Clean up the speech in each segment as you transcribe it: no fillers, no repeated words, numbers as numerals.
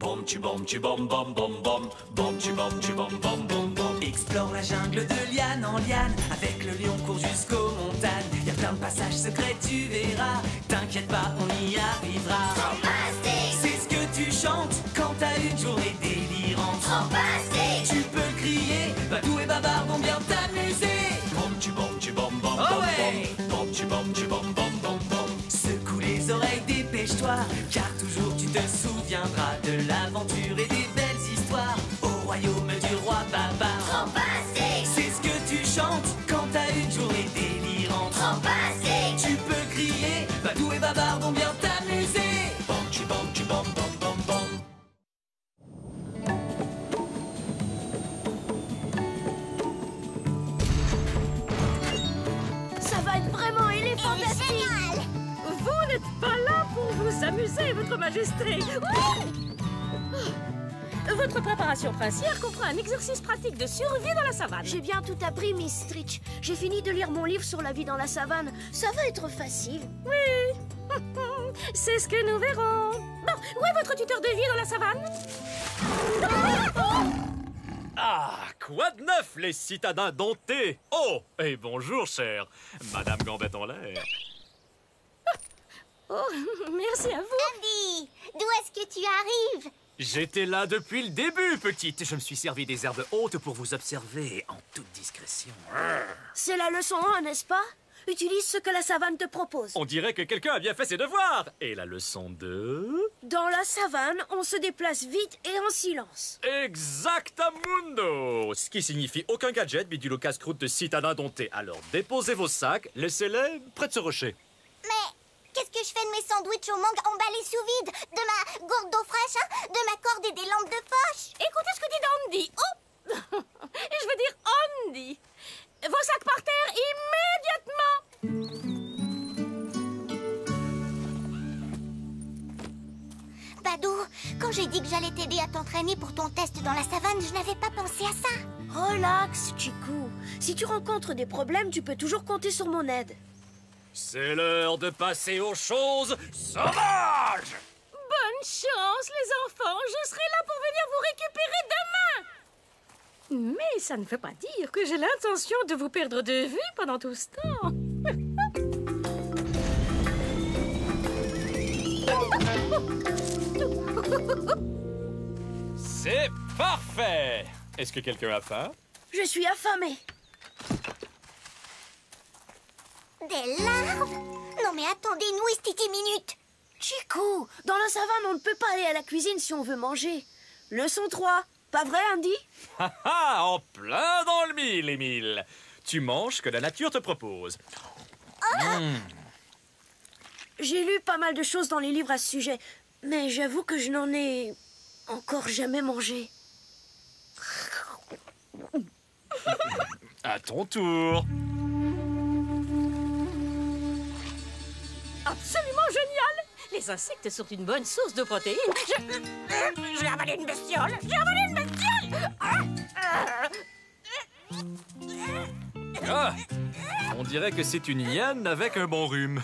Bom tu bom tu bom bom bom bom. Bom tu bom tu bom bom bom bom. Explore la jungle de liane en liane. Avec le lion court jusqu'aux montagnes. Y a plein de passages secrets, tu verras. T'inquiète pas, on y arrivera. Fantastique! C'est ce que tu chantes quand t'as une journée délirante. Fantastique! Tu peux crier, Badou et Babar vont bien t'amuser. Bom tu bom tu bom bom bom bom. Bom tu bom tu bom bom bom bom. Secoue les oreilles, dépêche-toi, car toujours tu te souviendras de l'aventure et des belles histoires au royaume du roi Babar. Fantastique! C'est ce que tu chantes quand t'as une journée délirante. Fantastique! Tu peux crier, Badou et Babar vont bien t'amuser. Bom tu bom tu bom bom bom bom. Ça va être vraiment éléphantastique. Génial! Vous n'êtes pas là pour vous amuser, votre majesté. Votre préparation princière comprend un exercice pratique de survie dans la savane. J'ai bien tout appris, Miss Stritch. J'ai fini de lire mon livre sur la vie dans la savane. Ça va être facile. Oui. C'est ce que nous verrons. Bon, où est votre tuteur de vie dans la savane? Ah, quoi de neuf, les citadins domptés? Oh, et bonjour, cher Madame Gambette en l'air. Oh, merci à vous. Andy, d'où est-ce que tu arrives? J'étais là depuis le début, petite. Je me suis servi des herbes hautes pour vous observer en toute discrétion. C'est la leçon 1, n'est-ce pas? Utilise ce que la savane te propose. On dirait que quelqu'un a bien fait ses devoirs. Et la leçon 2? Dans la savane, on se déplace vite et en silence. Exactamundo! Ce qui signifie aucun gadget, bidule casse-croûte de citadins domptés. Alors déposez vos sacs, laissez-les près de ce rocher. Mais qu'est-ce que je fais de mes sandwichs au mangue emballés sous vide? De ma gourde d'eau fraîche, hein? De ma corde et des lampes de poche? Écoutez ce que dit Andy. Oh, je veux dire Andy. Vos sacs par terre immédiatement. Badou, quand j'ai dit que j'allais t'aider à t'entraîner pour ton test dans la savane, je n'avais pas pensé à ça. Relax, Chikou. Si tu rencontres des problèmes, tu peux toujours compter sur mon aide. C'est l'heure de passer aux choses sauvages! Bonne chance, les enfants. Je serai là pour venir vous récupérer demain. Mais ça ne veut pas dire que j'ai l'intention de vous perdre de vue pendant tout ce temps. C'est parfait! Est-ce que quelqu'un a faim? Je suis affamée. Des larves? Non mais attendez-nous, estiti minute. Chikou, dans la savane, on ne peut pas aller à la cuisine si on veut manger. Leçon 3. Pas vrai, Andy? Ha ha! En plein dans le mille, Émile! Tu manges ce que la nature te propose. J'ai lu pas mal de choses dans les livres à ce sujet, mais j'avoue que je n'en ai encore jamais mangé. À ton tour. Absolument génial. Les insectes sont une bonne source de protéines. J'ai avalé une bestiole. J'ai avalé une bestiole. Ah! On dirait que c'est une hyène avec un bon rhume.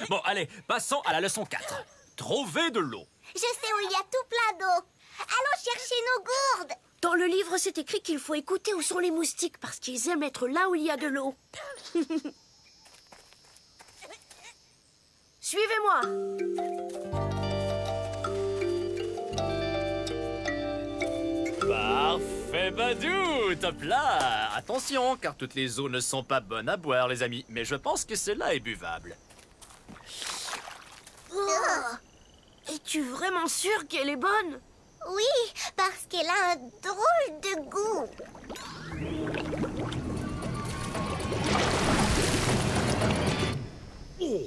Bon, allez, passons à la leçon 4. Trouver de l'eau. Je sais où il y a tout plein d'eau. Allons chercher nos gourdes. Dans le livre, c'est écrit qu'il faut écouter où sont les moustiques parce qu'ils aiment être là où il y a de l'eau. Suivez-moi. Parfait, Badou, top là. Attention, car toutes les eaux ne sont pas bonnes à boire, les amis. Mais je pense que celle-là est buvable. Es-tu vraiment sûr qu'elle est bonne? Oui, parce qu'elle a un drôle de goût. Oh,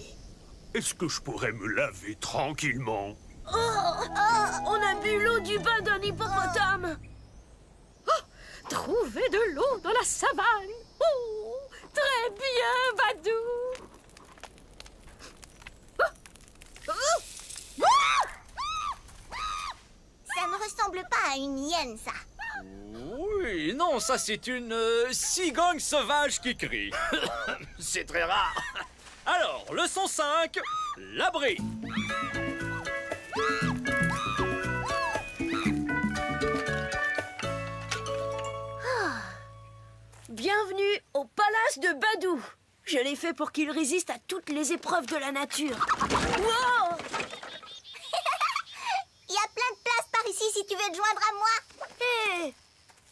est-ce que je pourrais me laver tranquillement? On a bu l'eau du bain d'un hippopotame. Trouver de l'eau dans la savane. Oh, très bien, Badou. Ça ne ressemble pas à une hyène, ça. Oui, non, ça c'est une cigogne sauvage qui crie. C'est très rare. Alors, leçon 5, l'abri. os de Badou. Je l'ai fait pour qu'il résiste à toutes les épreuves de la nature. Wow! Il y a plein de place par ici si tu veux te joindre à moi. Hé!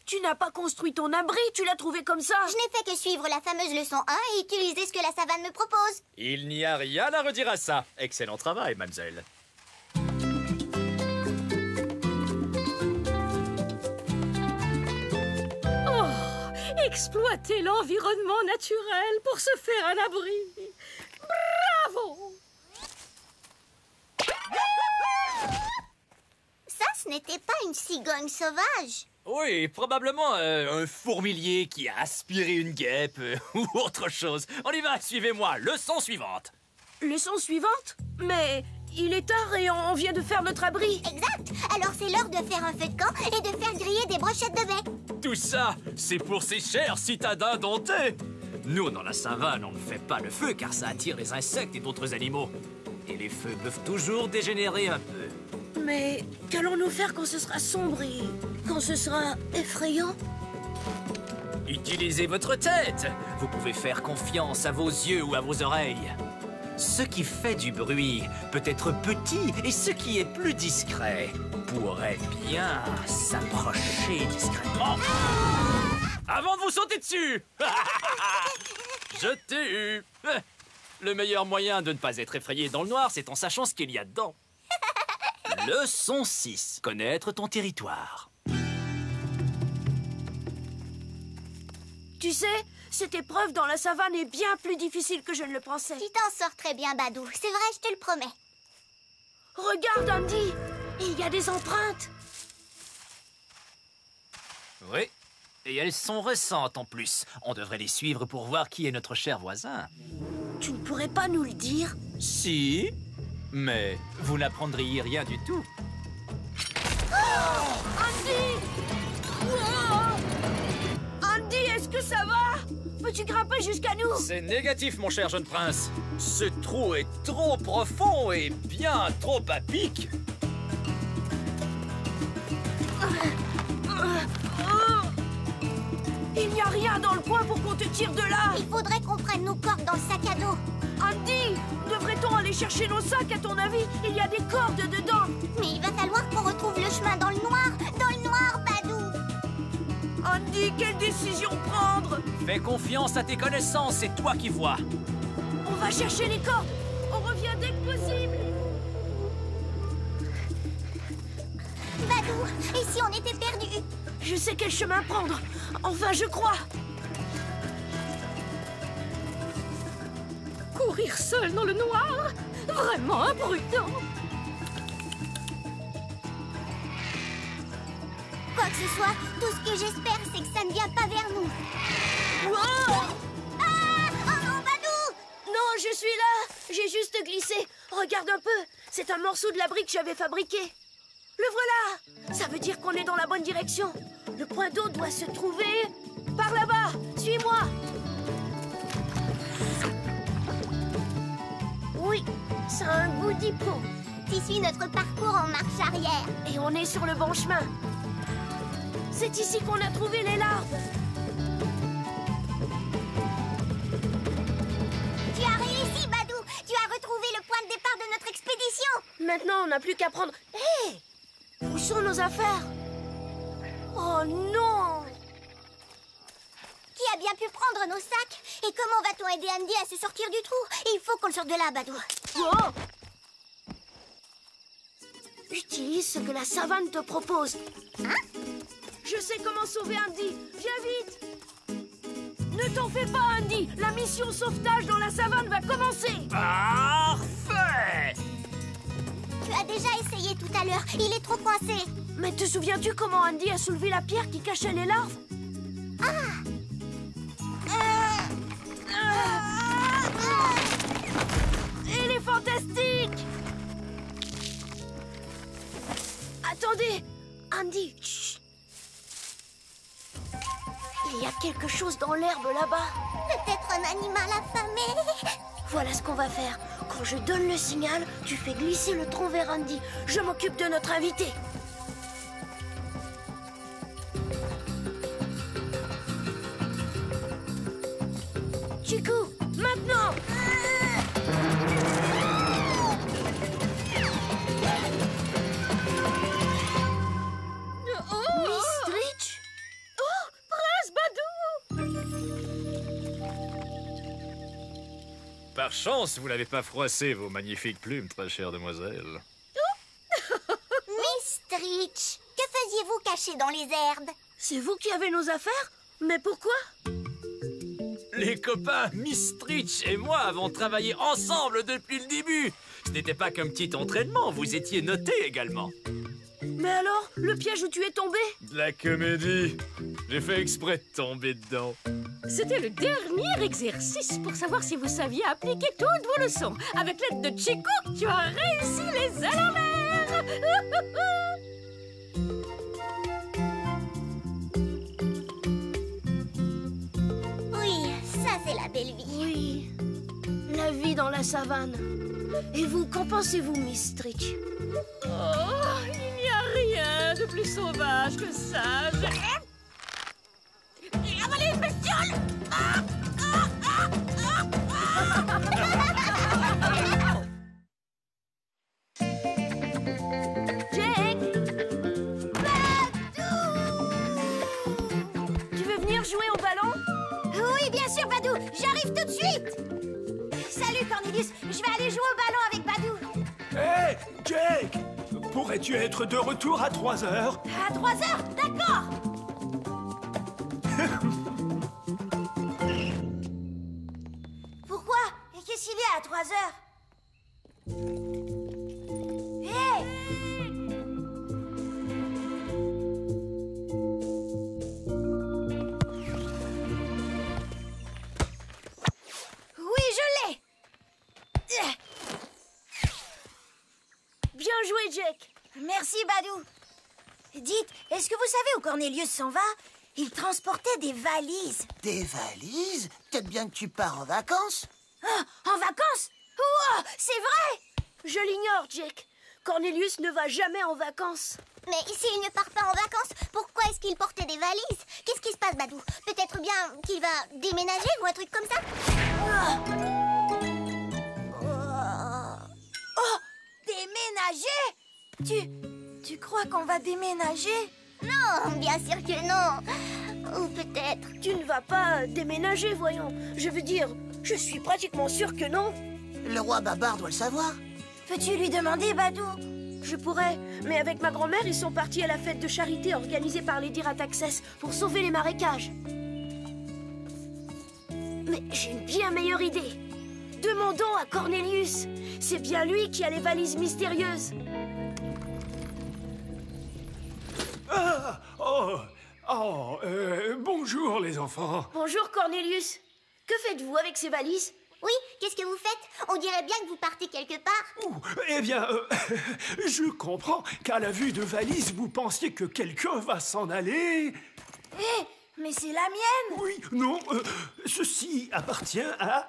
Tu n'as pas construit ton abri, tu l'as trouvé comme ça. Je n'ai fait que suivre la fameuse leçon 1 et utiliser ce que la savane me propose. Il n'y a rien à redire à ça. Excellent travail, mademoiselle. Exploiter l'environnement naturel pour se faire un abri. Bravo! Ça, ce n'était pas une cigogne sauvage. Oui, probablement un fourmilier qui a aspiré une guêpe ou autre chose. On y va, suivez-moi. Leçon suivante. Leçon suivante? Mais il est tard et on vient de faire notre abri. Exact. Alors c'est l'heure de faire un feu de camp et de faire griller des brochettes de baie. Tout ça, c'est pour ces chers citadins domptés. Nous, dans la savane, on ne fait pas le feu car ça attire les insectes et d'autres animaux. Et les feux peuvent toujours dégénérer un peu. Mais qu'allons-nous faire quand ce sera sombre et quand ce sera effrayant? Utilisez votre tête. Vous pouvez faire confiance à vos yeux ou à vos oreilles. Ce qui fait du bruit peut être petit et ce qui est plus discret pourrait bien s'approcher discrètement. Avant de vous sauter dessus. Je t'ai eu. Le meilleur moyen de ne pas être effrayé dans le noir, c'est en sachant ce qu'il y a dedans. Leçon 6. Connaître ton territoire. Tu sais, cette épreuve dans la savane est bien plus difficile que je ne le pensais. Tu t'en sors très bien, Badou. C'est vrai, je te le promets. Regarde, Andy, il y a des empreintes. Oui, et elles sont récentes en plus. On devrait les suivre pour voir qui est notre cher voisin. Tu ne pourrais pas nous le dire? Si, mais vous n'apprendriez rien du tout. Andy! Oh! Andy, est-ce que ça va? Peux-tu grimper jusqu'à nous? C'est négatif, mon cher jeune prince. Ce trou est trop profond et bien trop à pic. Il n'y a rien dans le coin pour qu'on te tire de là. Il faudrait qu'on prenne nos cordes dans le sac à dos. Andy, devrait-on aller chercher nos sacs à ton avis? Il y a des cordes dedans. Mais il va falloir qu'on retrouve le chemin dans le noir. Dans le noir, Badou. Andy, quelle décision prendre? Fais confiance à tes connaissances, c'est toi qui vois. On va chercher les cordes. On revient dès que possible. Badou, et si on était perdus? Je sais quel chemin prendre. Enfin, je crois. Courir seul dans le noir? Vraiment imprudent. Quoi que ce soit, tout ce que j'espère, c'est que ça ne vient pas vers nous. Wow! Ah! Oh non, Badou! Non, je suis là. J'ai juste glissé. Regarde un peu. C'est un morceau de l'abri que j'avais fabriqué. Le voilà. Ça veut dire qu'on est dans la bonne direction. Le point d'eau doit se trouver par là-bas. Suis-moi. Oui, ça a un goût d'hippo. Tu suis notre parcours en marche arrière. Et on est sur le bon chemin. C'est ici qu'on a trouvé les larves. Tu as réussi, Badou. Tu as retrouvé le point de départ de notre expédition. Maintenant, on n'a plus qu'à prendre... Hé! Où sont nos affaires? Oh non! Qui a bien pu prendre nos sacs? Et comment va-t-on aider Andy à se sortir du trou? Il faut qu'on le sorte de là, Badou. Oh! Utilise ce que la savane te propose. Hein? Je sais comment sauver Andy. Viens vite! Ne t'en fais pas, Andy. La mission sauvetage dans la savane va commencer. Parfait! Tu as déjà essayé tout à l'heure. Il est trop coincé. Mais te souviens-tu comment Andy a soulevé la pierre qui cachait les larves? Il est fantastique! Attendez! Andy, chut. Il y a quelque chose dans l'herbe là-bas. Peut-être un animal affamé. Voilà ce qu'on va faire. Quand je donne le signal, tu fais glisser le tronc vers Andy. Je m'occupe de notre invité. chance, vous n'avez pas froissé vos magnifiques plumes, très chère demoiselle. Miss Stritch, que faisiez-vous caché dans les herbes? C'est vous qui avez nos affaires? Mais pourquoi? Les copains Miss Stritch et moi avons travaillé ensemble depuis le début. Ce n'était pas qu'un petit entraînement, vous étiez notés également. Mais alors, le piège où tu es tombé? De la comédie. J'ai fait exprès de tomber dedans. C'était le dernier exercice pour savoir si vous saviez appliquer toutes vos leçons. Avec l'aide de Chico, tu as réussi les ailes en l'air. Oui, ça c'est la belle vie. Oui, la vie dans la savane. Et vous, qu'en pensez-vous, Miss Stritch? Oh, il n'y a rien de plus sauvage que ça. J'ai avalé une bestiole. Jake! Tu veux venir jouer au ballon? Oui, bien sûr, Badou. J'arrive tout de suite. Salut, Cornelius. Je vais aller jouer au ballon avec Badou. Hé, Jake! Pourrais-tu être de retour à 3 heures? À 3 heures, d'accord. Pourquoi? Et qu'est-ce qu'il y a à 3 heures? Hé! Oui, je l'ai! Bien joué, Jake! Merci, Badou. Dites, est-ce que vous savez où Cornelius s'en va? Il transportait des valises. Des valises? Peut-être bien que tu pars en vacances? Ah, en vacances? Wow, c'est vrai! Je l'ignore, Jake. Cornelius ne va jamais en vacances. Mais s'il ne part pas en vacances, pourquoi est-ce qu'il portait des valises? Qu'est-ce qui se passe, Badou? Peut-être bien qu'il va déménager ou un truc comme ça? Oh, déménager? Tu crois qu'on va déménager? Non, bien sûr que non. Ou peut-être... Tu ne vas pas déménager, voyons. Je veux dire, je suis pratiquement sûre que non. Le roi Babar doit le savoir. Peux-tu lui demander, Badou? Je pourrais, mais avec ma grand-mère, ils sont partis à la fête de charité organisée par Lady Rataxès pour sauver les marécages. Mais j'ai une bien meilleure idée. Demandons à Cornelius. C'est bien lui qui a les valises mystérieuses. Ah, bonjour les enfants. Bonjour Cornelius. Que faites-vous avec ces valises? Oui, qu'est-ce que vous faites? On dirait bien que vous partez quelque part. Eh bien, je comprends qu'à la vue de valises, vous pensiez que quelqu'un va s'en aller. Hé, mais c'est la mienne. Oui, non, ceci appartient à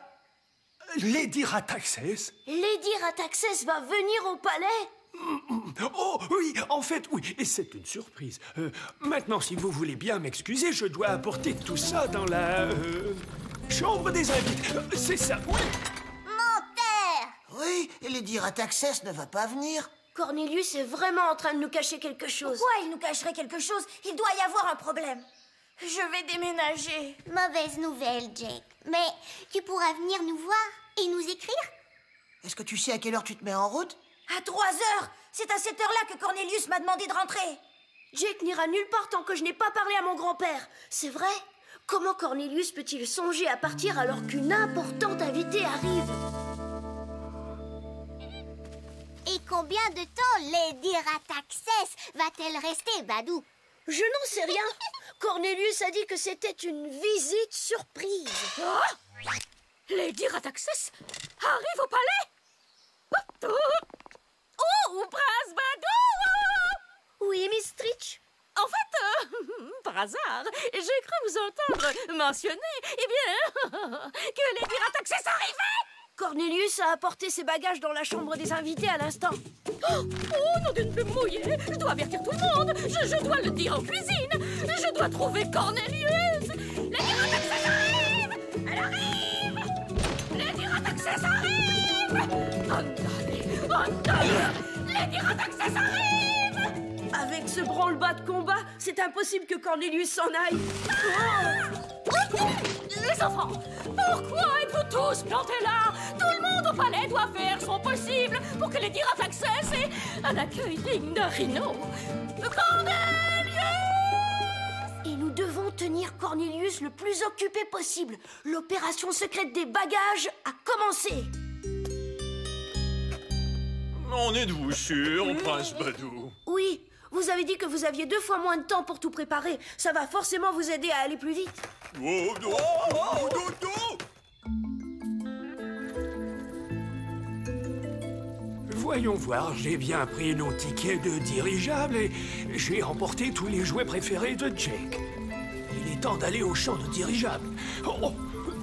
Lady Rataxès. Lady Rataxès va venir au palais? Oh, oui, en fait, oui, et c'est une surprise. Maintenant, si vous voulez bien m'excuser, je dois apporter tout ça dans la chambre des invités. C'est ça, oui. Menteur! Oui, et Lady Rataxès ne va pas venir. Cornelius est vraiment en train de nous cacher quelque chose. Pourquoi il nous cacherait quelque chose? Il doit y avoir un problème. Je vais déménager. Mauvaise nouvelle, Jake. Mais tu pourras venir nous voir et nous écrire? Est-ce que tu sais à quelle heure tu te mets en route? À 3 heures. C'est à cette heure-là que Cornelius m'a demandé de rentrer. Jake n'ira nulle part tant que je n'ai pas parlé à mon grand-père. C'est vrai? Comment Cornelius peut-il songer à partir alors qu'une importante invitée arrive? Et combien de temps Lady Rataxès va-t-elle rester, Badou? Je n'en sais rien. Cornelius a dit que c'était une visite surprise. Oh, Lady Rataxès arrive au palais. Oh, Prince Badou! Oui, Miss Stritch? En fait, par hasard, j'ai cru vous entendre mentionner, que Lady Rataxès arrivait! Cornelius a apporté ses bagages dans la chambre des invités à l'instant. Oh, non d'une plume mouillée! Je dois avertir tout le monde! Je dois le dire en cuisine! Je dois trouver Cornelius! Lady Rataxès arrive! Elle arrive! Lady Rataxès arrive! Andale! Lady Rataxès arrive! Avec ce branle-bas de combat, c'est impossible que Cornelius s'en aille. Le Les enfants, pourquoi êtes-vous tous plantés là? Tout le monde au palais doit faire son possible pour que Lady Rataxès ait un accueil digne d'un rhino. Cornelius! Et nous devons tenir Cornelius le plus occupé possible. L'opération secrète des bagages a commencé. En êtes-vous sûr, Prince Badou? Oui, vous avez dit que vous aviez 2 fois moins de temps pour tout préparer. Ça va forcément vous aider à aller plus vite. Oh, oh, oh, oh, oh. Voyons voir, j'ai bien pris nos tickets de dirigeable et j'ai emporté tous les jouets préférés de Jake. Il est temps d'aller au champ de dirigeable. Oh,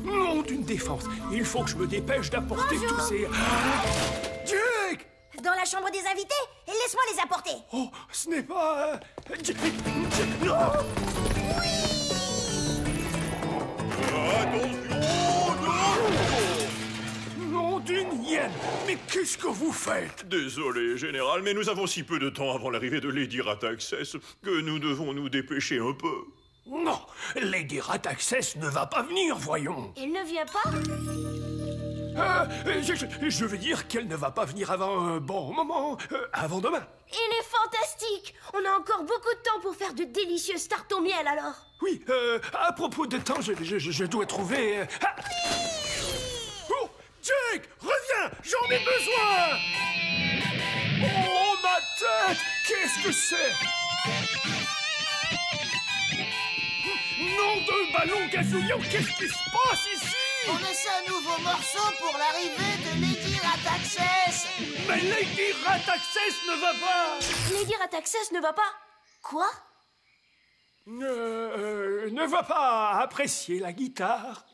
nom d'une défense. Il faut que je me dépêche d'apporter tous ces... Jake! Dans la chambre des invités? Laisse-moi les apporter. Oh, ce n'est pas... Jake. Non. Nom d'une hyène! Mais qu'est-ce que vous faites? Désolé, Général, mais nous avons si peu de temps avant l'arrivée de Lady Rataxès que nous devons nous dépêcher un peu. Non, Lady Rataxès ne va pas venir, voyons. Elle ne vient pas? Je veux dire qu'elle ne va pas venir avant un bon moment, avant demain. Il est fantastique! On a encore beaucoup de temps pour faire de délicieuses tartes au miel, alors. Oui, à propos de temps, je dois trouver... Oh, Jake, reviens, j'en ai besoin! Oh, ma tête! Qu'est-ce que c'est? Nom de ballon gazouillant, qu'est-ce qui se passe ici? On essaie un nouveau morceau pour l'arrivée de Lady Rataxès. Mais Lady Rataxès ne va pas! Lady Rataxès ne va pas... Quoi? Ne va pas apprécier la guitare.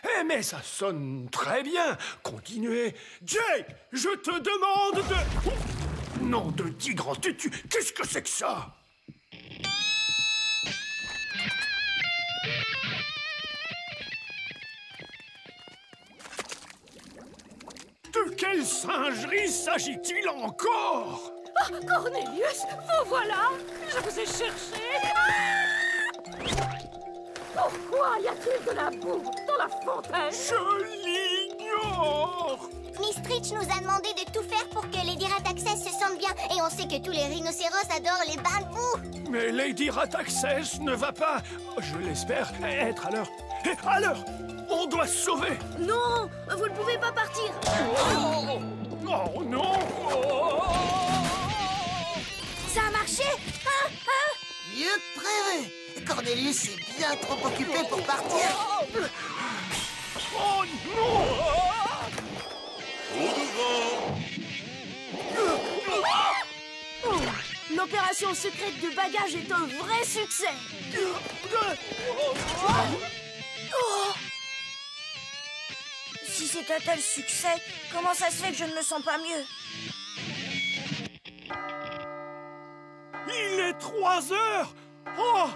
Eh, mais ça sonne très bien. Continuez. Jake, je te demande de... Nom de tigre en tutu, qu'est-ce que c'est que ça? De quelle singerie s'agit-il encore? Ah, Cornelius, vous voilà! Je vous ai cherché! Ah! Pourquoi y a-t-il de la boue dans la fontaine? Je l'ignore! Miss Stritch nous a demandé de tout faire pour que Lady Rataxès se sente bien. Et on sait que tous les rhinocéros adorent les bains de boue. Mais Lady Rataxès ne va pas, je l'espère, être à l'heure. À l'heure! On doit se sauver! Non, vous ne pouvez pas partir. Oh, oh non! Ça a marché? Hein? Mieux que prévu. Cornelius est bien trop occupé pour partir. Oh non! L'opération secrète de bagages est un vrai succès. Si c'est un tel succès, comment ça se fait que je ne me sens pas mieux? Il est 3 heures! Oh!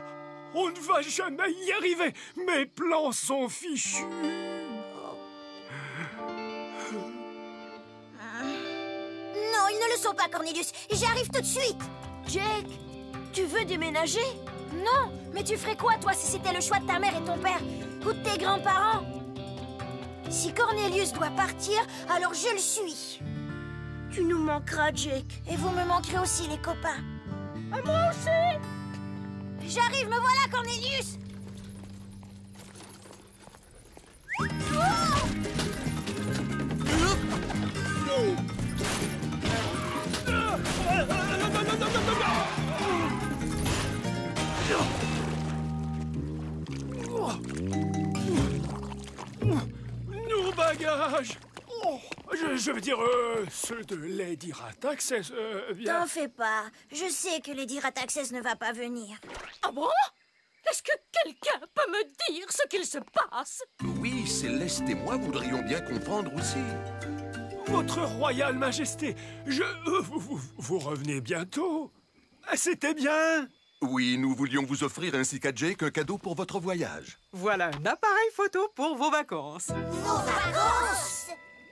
On ne va jamais y arriver! Mes plans sont fichus! Non, ils ne le sont pas, Cornelius. J'arrive tout de suite. Jake, tu veux déménager? Non, mais tu ferais quoi, toi, si c'était le choix de ta mère et ton père? Ou de tes grands-parents? Si Cornelius doit partir, alors je le suis. Tu nous manqueras, Jake. Et vous me manquerez aussi, les copains. Moi aussi! J'arrive, me voilà, Cornelius! Nos bagages! Oh, je veux dire, ceux de Lady Rataxès, bien... T'en fais pas. Je sais que Lady Rataxès ne va pas venir. Ah bon? Est-ce que quelqu'un peut me dire ce qu'il se passe? Oui, Céleste et moi voudrions bien comprendre aussi. Votre royale majesté, vous revenez bientôt? C'était bien? Oui, nous voulions vous offrir ainsi qu'à Jake un cadeau pour votre voyage. Voilà un appareil photo pour vos vacances. Vos vacances?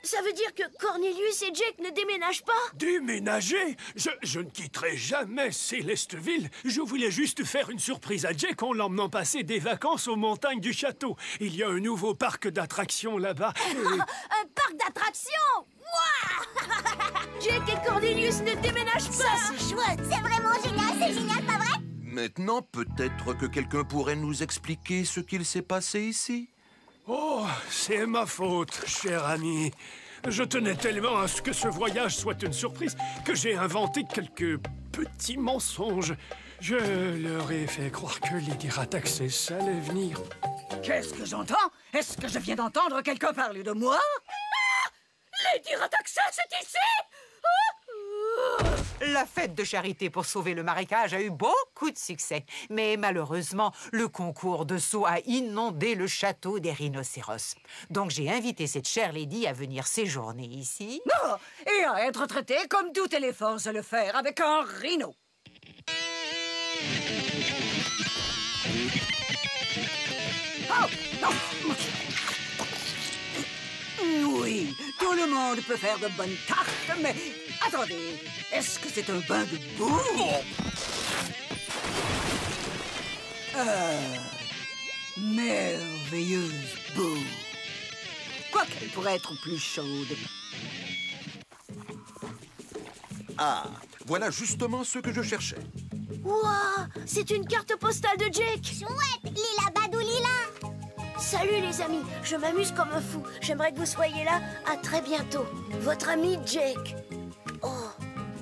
Ça veut dire que Cornelius et Jake ne déménagent pas? Déménager? Je ne quitterai jamais Célesteville. Je voulais juste faire une surprise à Jake en l'emmenant passer des vacances aux montagnes du château. Il y a un nouveau parc d'attractions là-bas. Un parc d'attractions? Jake et Cornelius ne déménagent pas! Ça, c'est chouette! C'est vraiment génial, c'est génial, pas vrai? Maintenant, peut-être que quelqu'un pourrait nous expliquer ce qu'il s'est passé ici. Oh, c'est ma faute, cher ami. Je tenais tellement à ce que ce voyage soit une surprise que j'ai inventé quelques petits mensonges. Je leur ai fait croire que Lady Rataxès allait venir. Qu'est-ce que j'entends? Est-ce que je viens d'entendre quelqu'un parler de moi? Lady Rataxès est ici! La fête de charité pour sauver le marécage a eu beaucoup de succès. Mais malheureusement, le concours de saut a inondé le château des rhinocéros. Donc j'ai invité cette chère lady à venir séjourner ici. Oh, et à être traité comme tout éléphant sait le faire, avec un rhino. Oh, non. Oui, tout le monde peut faire de bonnes tartes, mais attendez, est-ce que c'est un bain de boue? Merveilleuse boue. Quoiqu'elle pourrait être plus chaude. Ah, voilà justement ce que je cherchais. Ouah, c'est une carte postale de Jake! Chouette! Lila Badou Lila! Salut les amis, je m'amuse comme un fou. J'aimerais que vous soyez là. À très bientôt. Votre ami Jake. Oh,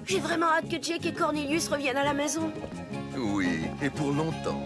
j'ai vraiment hâte que Jake et Cornelius reviennent à la maison. Oui, et pour longtemps.